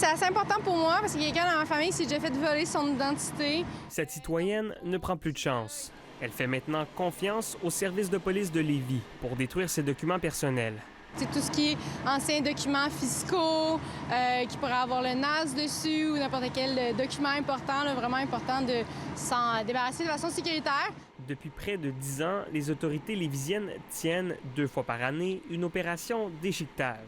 C'est assez important pour moi parce qu'il y a quelqu'un dans ma famille qui s'est déjà fait voler son identité. Cette citoyenne ne prend plus de chance. Elle fait maintenant confiance au service de police de Lévis pour détruire ses documents personnels. C'est tout ce qui est anciens documents fiscaux, qui pourraient avoir le NAS dessus ou n'importe quel document important, là, vraiment important de s'en débarrasser de façon sécuritaire. Depuis près de 10 ans, les autorités lévisiennes tiennent 2 fois par année une opération déchiquetage.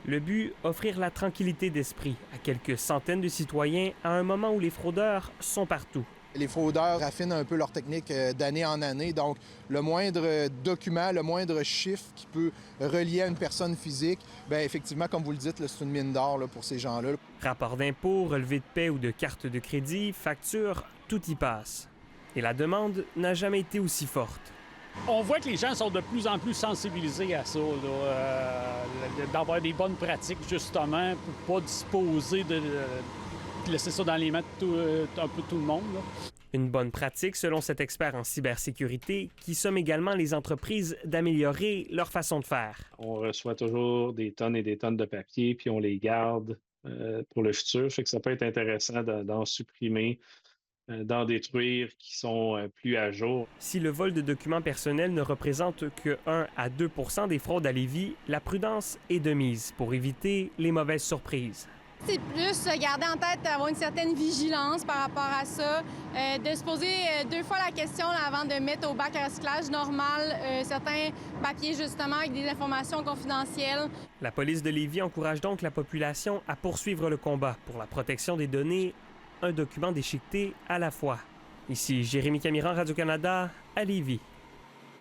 Le but, offrir la tranquillité d'esprit à quelques centaines de citoyens à un moment où les fraudeurs sont partout. Les fraudeurs raffinent un peu leur technique d'année en année. Donc, le moindre document, le moindre chiffre qui peut relier à une personne physique, bien, effectivement, comme vous le dites, c'est une mine d'or pour ces gens-là. Rapport d'impôt, relevé de paie ou de carte de crédit, facture, tout y passe. Et la demande n'a jamais été aussi forte. On voit que les gens sont de plus en plus sensibilisés à ça, d'avoir des bonnes pratiques, justement, pour ne pas disposer de laisser ça dans les mains de un peu tout le monde. Là. Une bonne pratique, selon cet expert en cybersécurité, qui somme également les entreprises d'améliorer leur façon de faire. On reçoit toujours des tonnes et des tonnes de papier, puis on les garde pour le futur. Fait que ça peut être intéressant d'en supprimer, d'en détruire qui sont plus à jour. Si le vol de documents personnels ne représente que 1 à 2 % des fraudes à Lévis, la prudence est de mise pour éviter les mauvaises surprises. C'est plus garder en tête, avoir une certaine vigilance par rapport à ça, de se poser 2 fois la question là, avant de mettre au bac à recyclage normal certains papiers justement avec des informations confidentielles. La police de Lévis encourage donc la population à poursuivre le combat pour la protection des données, un document déchiqueté à la fois. Ici Jérémy Camiran, Radio-Canada, à Lévis.